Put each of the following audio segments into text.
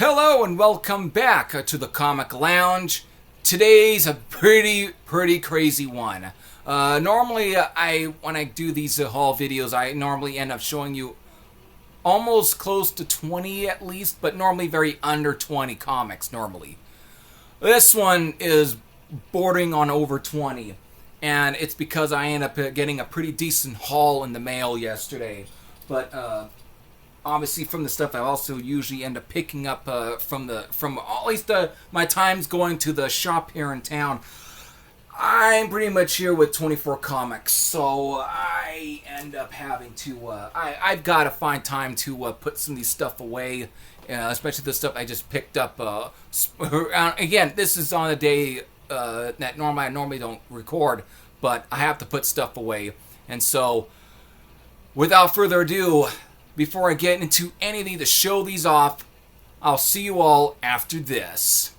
Hello and welcome back to the Comic Lounge. Today's a pretty crazy one. Normally, when I do these haul videos, I normally end up showing you almost close to 20 at least, but normally very under 20 comics normally. This one is bordering on over 20, and it's because I end up getting a pretty decent haul in the mail yesterday. But obviously from the stuff I also usually end up picking up from at least my times going to the shop here in town. I'm pretty much here with 24 Comics, so I end up having to, I've got to find time to put some of these stuff away, especially the stuff I just picked up. Again, this is on a day that I normally don't record, but I have to put stuff away. And so, without further ado, before I get into anything to show these off, I'll see you all after this.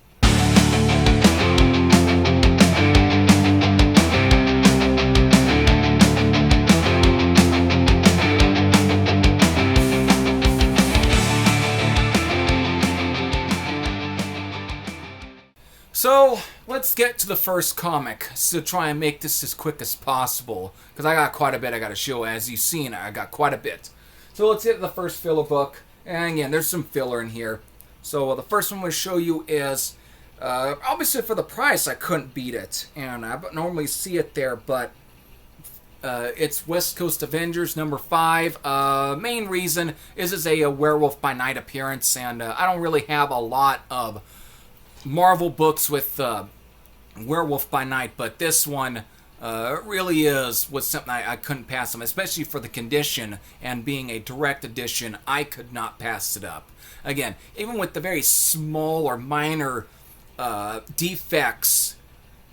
So, let's get to the first comic, so try and make this as quick as possible, because I got quite a bit I got to show. As you've seen, I got quite a bit. So let's hit the first filler book, and again, there's some filler in here. So the first one I'm going to show you is, obviously for the price, I couldn't beat it, and I normally see it there, but it's West Coast Avengers number 5. Main reason is it's a Werewolf by Night appearance, and I don't really have a lot of Marvel books with Werewolf by Night, but this one really was something I couldn't pass on, especially for the condition and being a direct edition. I could not pass it up. Again, even with the very small or minor defects,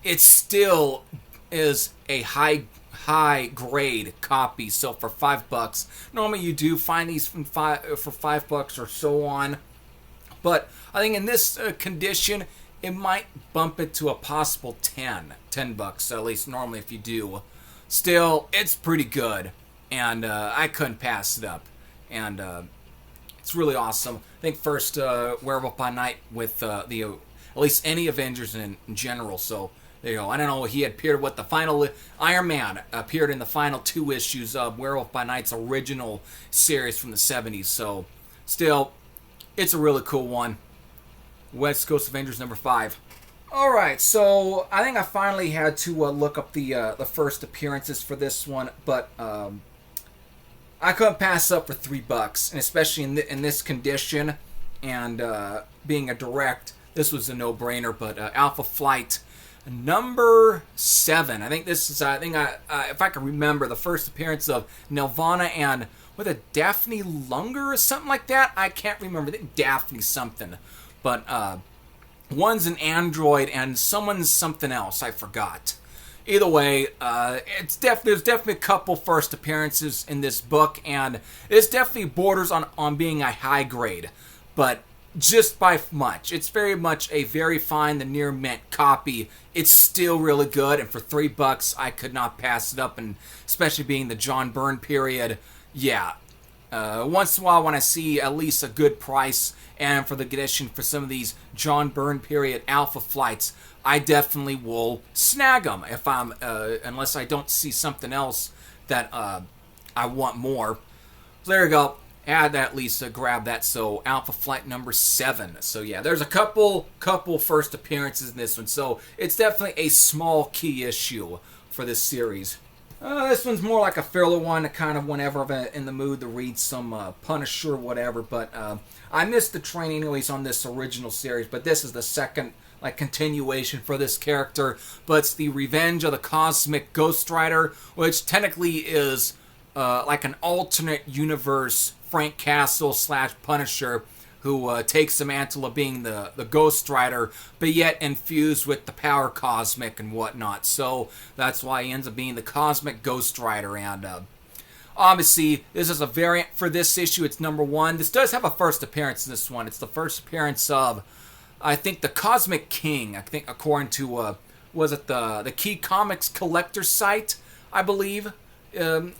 it still is a high grade copy. So for $5, normally you do find these for $5 or so on. But I think in this condition, it might bump it to a possible $10 at least normally if you do. Still, it's pretty good, and I couldn't pass it up. And it's really awesome. I think first Werewolf by Night with at least any Avengers in general. So there you go. I don't know, he appeared with the final Iron Man appeared in the final 2 issues of Werewolf by Night's original series from the 70s. So still, it's a really cool one. West Coast Avengers number 5. Alright, so I think I finally had to look up the first appearances for this one, but I couldn't pass up for $3, and especially in this condition, and being a direct, this was a no-brainer. But Alpha Flight number 7. I think this is, if I can remember, the first appearance of Nelvana and with a Daphne Lunger or something like that. I can't remember. I think Daphne something. But one's an android and someone's something else. I forgot. Either way, there's definitely a couple first appearances in this book, and it's definitely borders on being a high grade, but just by much. It's very much a very fine, the near mint copy. It's still really good, and for $3, I could not pass it up, and especially being the John Byrne period, yeah. Once in a while when I see at least a good price, and for the condition for some of these John Byrne period Alpha Flights, I definitely will snag them if I'm, unless I don't see something else that I want more. So there you go. Add that, at least grab that. So Alpha Flight number 7. So yeah, there's a couple first appearances in this one. So it's definitely a small key issue for this series. This one's more like a filler one, kind of whenever I'm in the mood to read some Punisher or whatever. But I missed the train anyways on this original series. But this is the second continuation for this character. But it's the Revenge of the Cosmic Ghost Rider, which technically is like an alternate universe Frank Castle / Punisher, who takes the mantle of being the Ghost Rider, but yet infused with the power cosmic and whatnot. So that's why he ends up being the Cosmic Ghost Rider. And obviously, this is a variant for this issue. It's number 1. This does have a first appearance in this one. It's the first appearance of, I think, the Cosmic King. I think according to, was it the Key Comics collector site, I believe.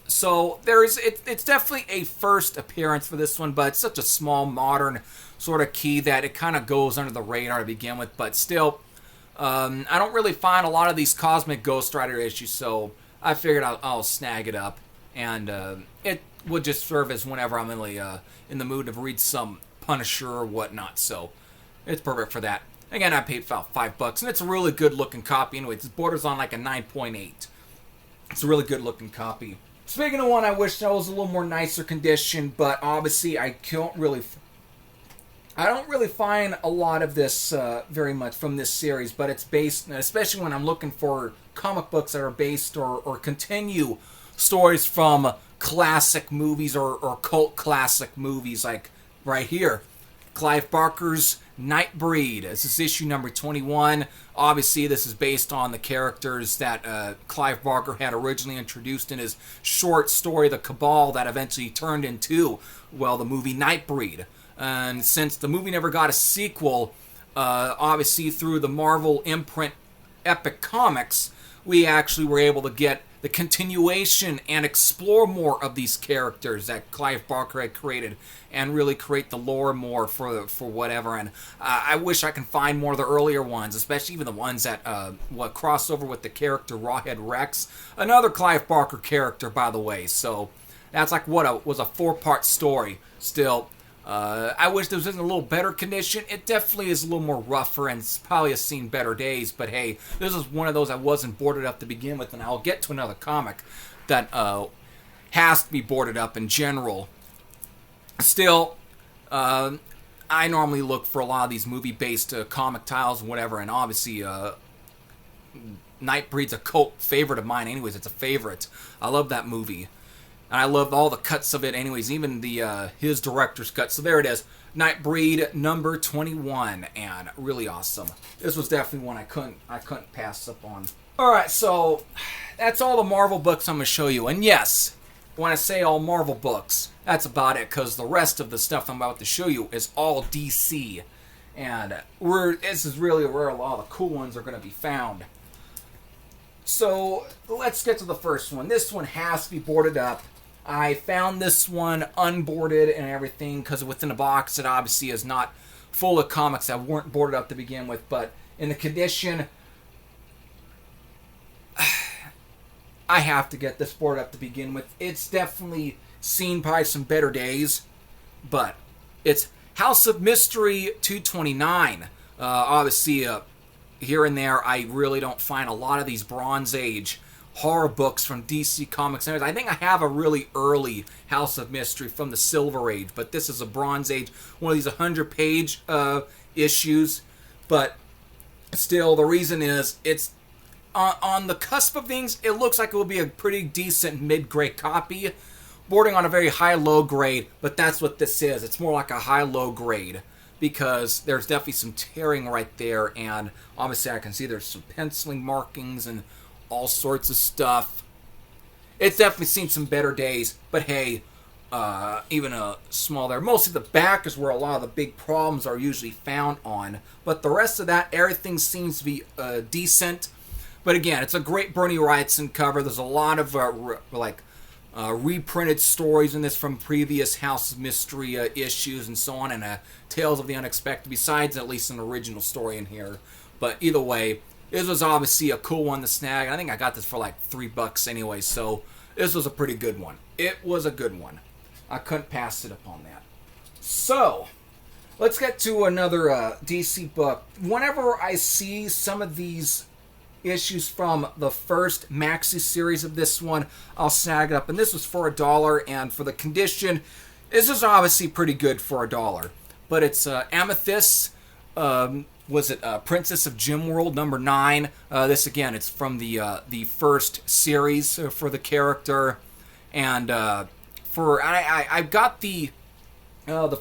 So it's definitely a first appearance for this one, but it's such a small, modern sort of key that it kind of goes under the radar to begin with, but still, I don't really find a lot of these Cosmic Ghost Rider issues, so I figured I'll snag it up, and it would just serve as whenever I'm really in the mood to read some Punisher or whatnot, so it's perfect for that. Again, I paid about $5, and it's a really good looking copy. Anyway, it borders on like a 9.8. It's a really good looking copy. Speaking of one, I wish that was a little more nicer condition, but obviously I don't really find a lot of this very much from this series, but it's based, especially when I'm looking for comic books that are based or continue stories from classic movies or cult classic movies, like right here, Clive Barker's Nightbreed. This is issue number 21. Obviously, this is based on the characters that Clive Barker had originally introduced in his short story, The Cabal, that eventually turned into, well, the movie Nightbreed. And since the movie never got a sequel, obviously through the Marvel imprint Epic Comics, we actually were able to get the continuation and explore more of these characters that Clive Barker had created and really create the lore more for whatever. And I wish I can find more of the earlier ones, especially even the ones that cross over with the character Rawhead Rex, another Clive Barker character, by the way. So that's like was a 4-part story. Still, I wish this was in a little better condition. It definitely is a little more rougher and it's probably has seen better days. But hey, this is one of those I wasn't boarded up to begin with, and I'll get to another comic that has to be boarded up in general. Still, I normally look for a lot of these movie-based comic titles and whatever, and obviously Nightbreed's a cult favorite of mine anyways. It's a favorite. I love that movie. And I loved all the cuts of it anyways, even the his director's cut. So there it is, Nightbreed number 21, and really awesome. This was definitely one I couldn't pass up on. Alright, so that's all the Marvel books I'm going to show you. And yes, when I say all Marvel books, that's about it, because the rest of the stuff I'm about to show you is all DC. And this is really where a lot of the cool ones are going to be found. So let's get to the first one. This one has to be boarded up. I found this one unboarded and everything because within the box it obviously is not full of comics that weren't boarded up to begin with, but in the condition, I have to get this boarded up to begin with. It's definitely seen probably some better days, but it's House of Mystery 229. Obviously, here and there, I really don't find a lot of these Bronze Age horror books from DC Comics. I think I have a really early House of Mystery from the Silver Age, but this is a Bronze Age, one of these 100-page issues. But still, the reason is it's on the cusp of things. It looks like it will be a pretty decent mid-grade copy, bordering on a very high-low grade, but that's what this is. It's more like a high-low grade, because there's definitely some tearing right there, and obviously I can see there's some penciling markings and all sorts of stuff. It's definitely seen some better days, but hey, even a small there. Mostly the back is where a lot of the big problems are usually found on, but the rest of that, everything seems to be decent. But again, it's a great Bernie Wrightson cover. There's a lot of reprinted stories in this from previous House of Mystery issues and so on, and Tales of the Unexpected, besides at least an original story in here. But either way, this was obviously a cool one to snag. I think I got this for like $3 anyway, so this was a pretty good one. It was a good one. I couldn't pass it up on that. So, let's get to another DC book. Whenever I see some of these issues from the first maxi series of this one, I'll snag it up. And this was for $1, and for the condition, this is obviously pretty good for $1. But it's Amethyst, Princess of Gemworld number 9. This again, it's from the first series for the character, and I got the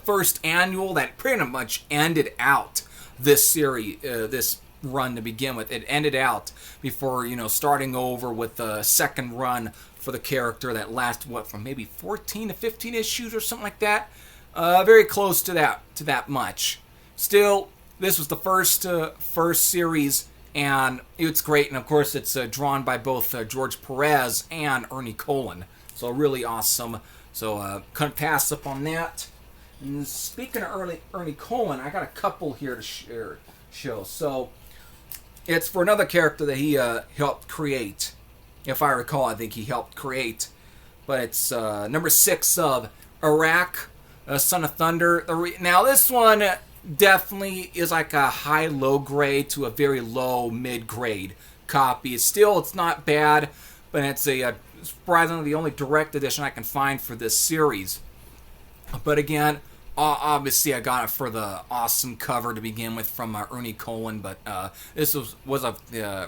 first annual that pretty much ended out this series, this run to begin with. It ended out before starting over with the second run for the character that lasted from maybe 14 to 15 issues or something like that. Very close to that much. Still, this was the first series, and it's great. And of course, it's drawn by both George Perez and Ernie Colin, so really awesome. So couldn't pass up on that. And speaking of Ernie Cohen, I got a couple here to show. So it's for another character that he helped create. If I recall, I think he helped create. But it's number 6 of Iraq, Son of Thunder. Now this one definitely is like a high-low grade to a very low mid-grade copy. It's not bad, but it's surprisingly the only direct edition I can find for this series. But again, obviously I got it for the awesome cover to begin with from Ernie Cohen, but this was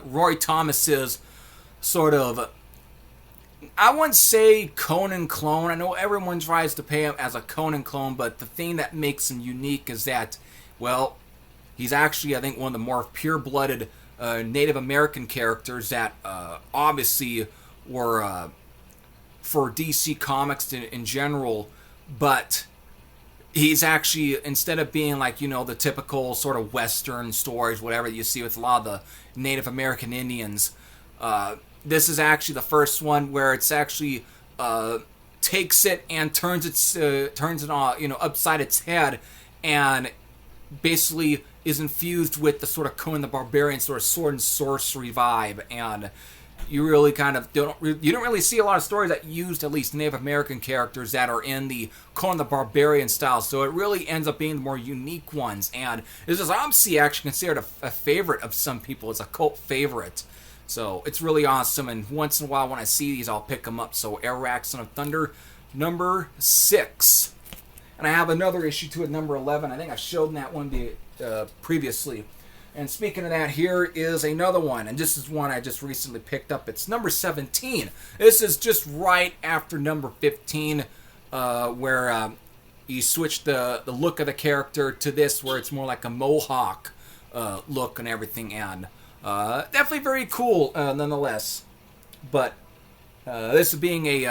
Roy Thomas's sort of, I wouldn't say Conan clone. I know everyone tries to pay him as a Conan clone, but the thing that makes him unique is that, well, he's actually, I think, one of the more pure-blooded Native American characters that obviously were for DC Comics in general, but he's actually, instead of being like, the typical sort of Western stories, whatever that you see with a lot of the Native American Indians, this is actually the first one where it's actually takes it and turns it on, upside its head, and basically is infused with the sort of Conan the Barbarian sort of sword and sorcery vibe, and you really kind of don't really see a lot of stories that used at least Native American characters that are in the Conan the Barbarian style, so it really ends up being the more unique ones, and this is obviously actually considered a favorite of some people. It's a cult favorite, so it's really awesome, and once in a while when I see these, I'll pick them up. So Iraq, Son of Thunder, number 6. And I have another issue to it, number 11. I think I showed that one previously. And speaking of that, here is another one, and this is one I just recently picked up. It's number 17. This is just right after number 15, where you switch the look of the character to this, where it's more like a mohawk look and everything, and definitely very cool nonetheless. But this being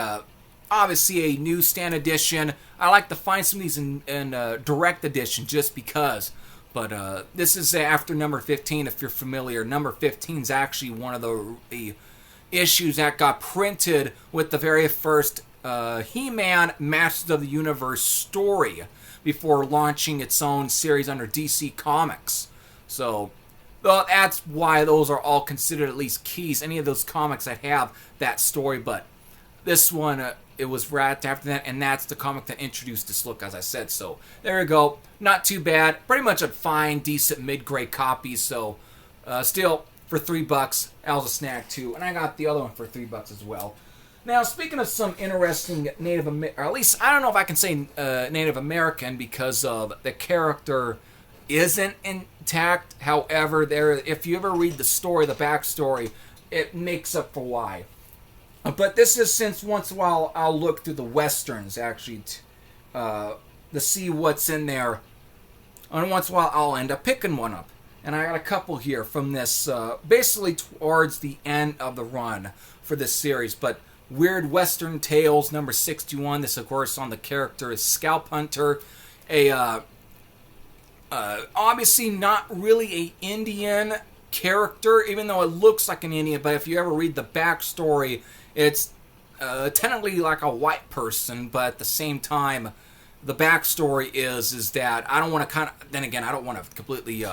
obviously a newsstand edition, I like to find some of these in direct edition just because. But this is after number 15, if you're familiar. Number 15 is actually one of the issues that got printed with the very first He-Man Masters of the Universe story before launching its own series under DC Comics. So that's why those are all considered at least keys. Any of those comics that have that story, but this one, it was right after that, and that's the comic that introduced this look, as I said. So there you go. Not too bad. Pretty much a fine, decent mid-grade copy. So still, for $3, that was a snag too. And I got the other one for $3 as well. Now, speaking of some interesting Native American, or at least I don't know if I can say Native American because of the character isn't intact. However, if you ever read the story, the backstory, it makes up for why. But this is, since once in a while I'll look through the westerns actually to see what's in there, and once in a while I'll end up picking one up. And I got a couple here from this, basically towards the end of the run for this series. But Weird Western Tales number 61. This, of course, on the character is Scalp Hunter, obviously not really a Indian character, even though it looks like an Indian. But if you ever read the backstory, it's technically like a white person, but at the same time, the backstory is that I don't want to then again, I don't want to completely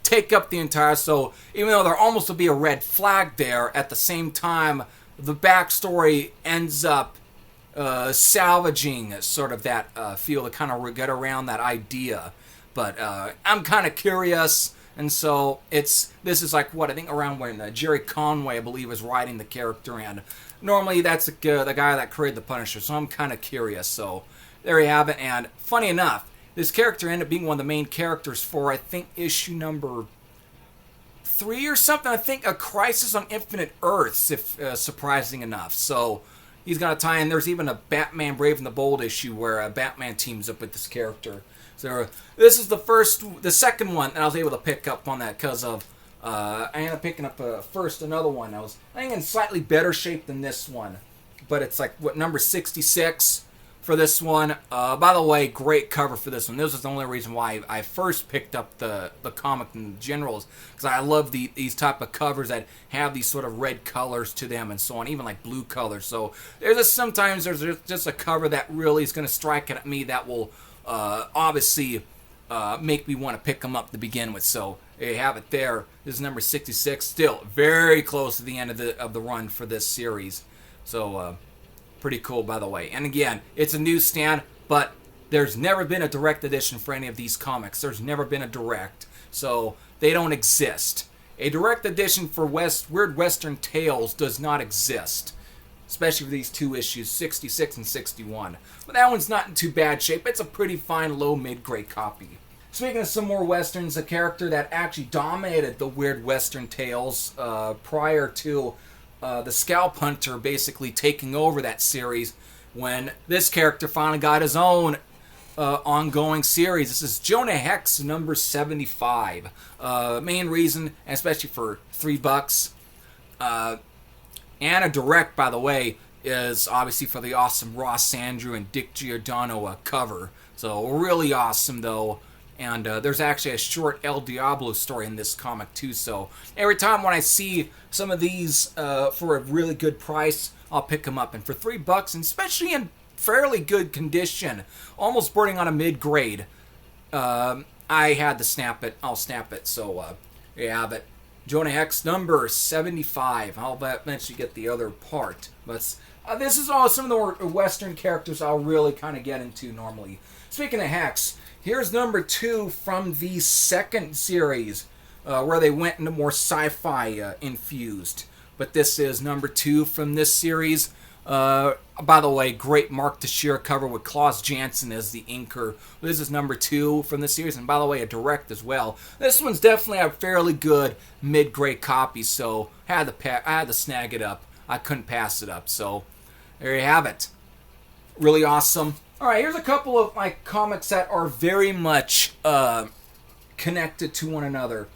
take up the entire, so even though there almost will be a red flag there, at the same time, the backstory ends up salvaging sort of that feel to kind of get around that idea. But I'm kind of curious. And so this is like what I think around when Jerry Conway, I believe, was writing the character, and normally that's the guy that created the Punisher. So I'm kind of curious. So there you have it. And funny enough, this character ended up being one of the main characters for, I think, issue number 3 or something. I think A Crisis on Infinite Earths, if surprising enough. So he's got a tie in. There's even a Batman Brave and the Bold issue where Batman teams up with this character. So this is the second one that I was able to pick up on that because of I ended up picking up first another one. I think in slightly better shape than this one, but it's like number 66 for this one. By the way, great cover for this one. This is the only reason why I first picked up the comic in general, because I love these type of covers that have these sort of red colors to them and so on, even like blue colors. So sometimes there's just a cover that really is going to strike at me that will obviously make me want to pick them up to begin with. So there you have it there. This is number 66. Still very close to the end of the run for this series. So pretty cool, by the way. And again, it's a newsstand, but there's never been a direct edition for any of these comics. There's never been a direct. So they don't exist. A direct edition for Weird Western Tales does not exist. Especially for these two issues, 66 and 61. But that one's not in too bad shape. It's a pretty fine low mid-grade copy. Speaking of some more westerns, a character that actually dominated the Weird Western Tales prior to the Scalp Hunter basically taking over that series, when this character finally got his own ongoing series. This is Jonah Hex number 75. Main reason, especially for $3, and a direct, by the way, is obviously for the awesome Ross Andru and Dick Giordano cover. So really awesome, though. And there's actually a short El Diablo story in this comic, too. So every time when I see some of these for a really good price, I'll pick them up. And for $3, and especially in fairly good condition, almost bordering on a mid-grade, I had to snap it. I'll snap it. So there you have it. Jonah Hex number 75. I'll eventually get the other part. But this is all some of the Western characters I'll really kind of get into normally. Speaking of Hex, here's number 2 from the second series, where they went into more sci-fi infused. But this is number 2 from this series. By the way, great Mark Teixeira cover with Klaus Janson as the inker. This is number 2 from the series, and by the way, a direct as well. This one's definitely a fairly good mid-grade copy, so I had to snag it up. I couldn't pass it up, so there you have it. Really awesome. Alright, here's a couple of my comics that are very much connected to one another.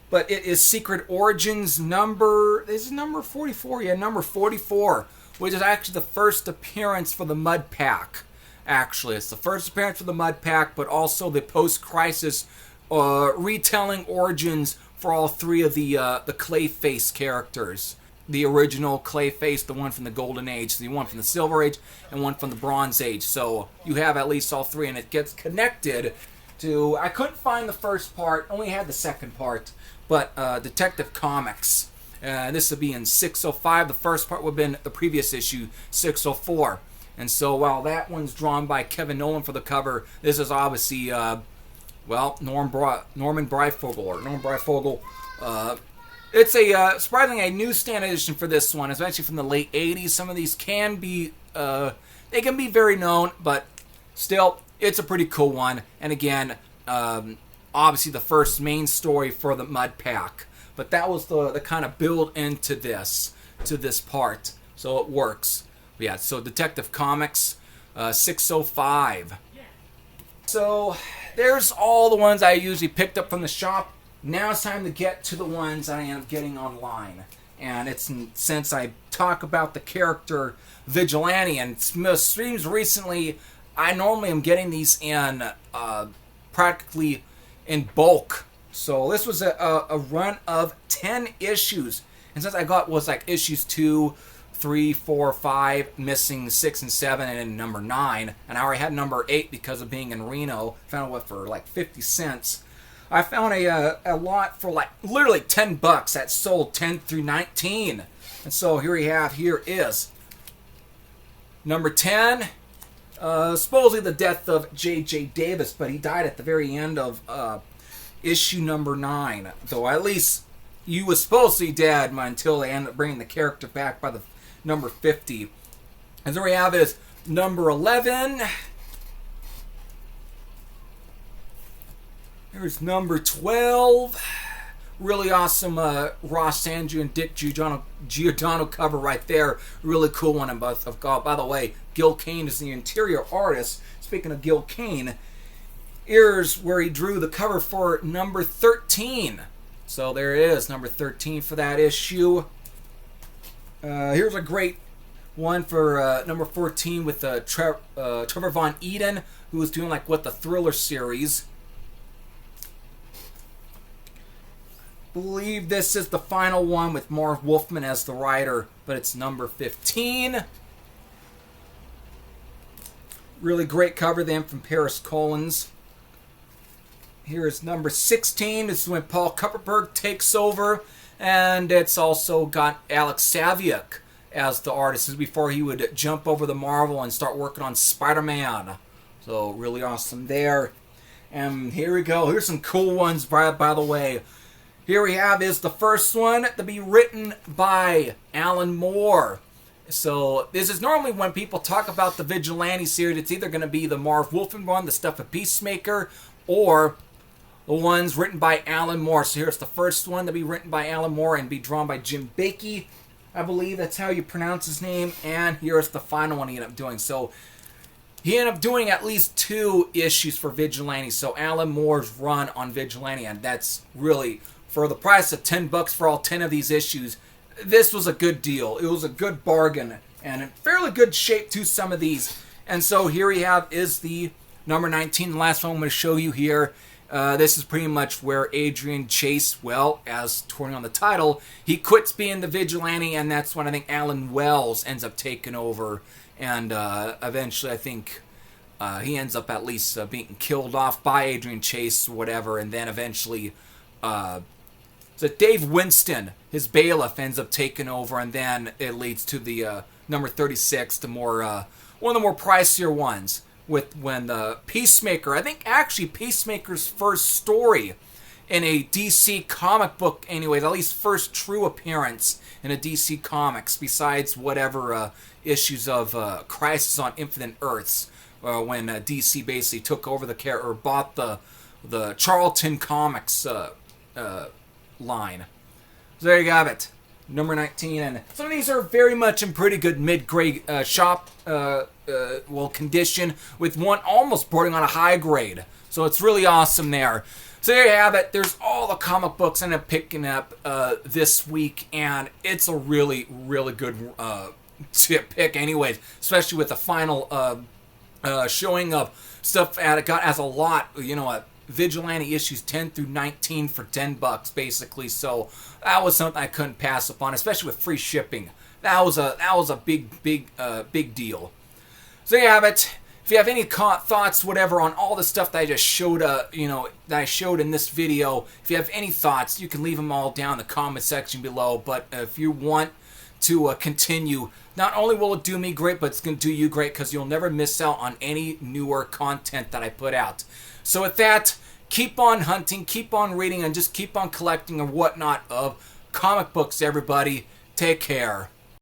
But it is Secret Origins this is number 44, yeah, number 44. Which is actually the first appearance for the Mud Pack. Actually, it's the first appearance for the Mud Pack, but also the post-crisis retelling origins for all 3 of the Clayface characters. The original Clayface, the one from the Golden Age, the one from the Silver Age, and one from the Bronze Age. So you have at least all 3, and it gets connected to... I couldn't find the first part, only had the second part, but Detective Comics. This would be in 605. The first part would have been the previous issue, 604. And so while that one's drawn by Kevin Nolan for the cover, this is obviously, Norman Breyfogle. It's a surprisingly a newsstand edition for this one, especially from the late 80s. Some of these can be, they can be very known, but still, it's a pretty cool one. And again, obviously the first main story for the Mud Pack. But that was the kind of build into this part. So it works. But yeah, so Detective Comics, 605. So there's all the ones I usually picked up from the shop. Now it's time to get to the ones I am getting online. And since I talk about the character Vigilante, and it seems recently, I normally am getting these in practically in bulk. So this was a run of 10 issues. And since I got was like issues 2, 3, 4, 5, missing 6 and 7, and then number 9. And I already had number 8 because of being in Reno. Found it for like 50 cents. I found a lot for like literally $10 that sold 10 through 19. And so here is number 10. Supposedly the death of J.J. Davis, but he died at the very end of... issue number 9, though at least he was supposed to be dead until they ended up bringing the character back by the number 50. And there we have it is number 11. Here's number 12. Really awesome Ross Andru and Dick Giordano cover right there. Really cool one. And by the way, Gil Kane is the interior artist. Speaking of Gil Kane, here's where he drew the cover for number 13. So there it is, number 13 for that issue. Here's a great one for number 14 with Trevor Von Eden, who was doing like the Thriller series. Believe this is the final one with Marv Wolfman as the writer, but it's number 15. Really great cover then from Paris Collins. Here is number 16. This is when Paul Kupperberg takes over. And it's also got Alex Saviuk as the artist. This is before he would jump over the Marvel and start working on Spider-Man. So really awesome there. And here we go. Here's some cool ones, by the way. Here we have is the first one to be written by Alan Moore. So this is normally when people talk about the Vigilante series, it's either going to be the Marv Wolfman one, the stuff of Peacemaker, or the ones written by Alan Moore. So here's the first one to be written by Alan Moore and be drawn by Jim Bakey. I believe that's how you pronounce his name. And here's the final one he ended up doing. So he ended up doing at least 2 issues for Vigilante. So Alan Moore's run on Vigilante, and that's really, for the price of $10 for all 10 of these issues, this was a good deal. It was a good bargain and in fairly good shape to some of these. And so here we have is the number 19, the last one I'm going to show you here. This is pretty much where Adrian Chase, well, as touring on the title, he quits being the Vigilante, and that's when I think Alan Wells ends up taking over. And eventually I think he ends up at least being killed off by Adrian Chase or whatever, and then eventually so Dave Winston, his bailiff, ends up taking over, and then it leads to the number 36, the more one of the more pricier ones, with when the Peacemaker, I think actually Peacemaker's first story in a DC comic book, anyways, at least first true appearance in a DC Comics, besides whatever issues of Crisis on Infinite Earths, when DC basically took over the character, or bought the Charlton Comics line. So there you have it, number 19, and some of these are very much in pretty good mid-grade shop condition, with one almost bordering on a high grade. So it's really awesome there. So there you have it. There's all the comic books I ended up picking up this week, and it's a really, really good pick anyways, especially with the final showing of stuff it got as a lot, Vigilante issues 10 through 19 for $10 basically. So that was something I couldn't pass upon, especially with free shipping. That was a big deal. So there you have it. If you have any thoughts, whatever, on all the stuff that I just showed, that I showed in this video, if you have any thoughts, you can leave them all down in the comment section below. But if you want to continue, not only will it do me great, but it's going to do you great, because you'll never miss out on any newer content that I put out. So with that, keep on hunting, keep on reading, and just keep on collecting and whatnot of comic books, everybody. Take care.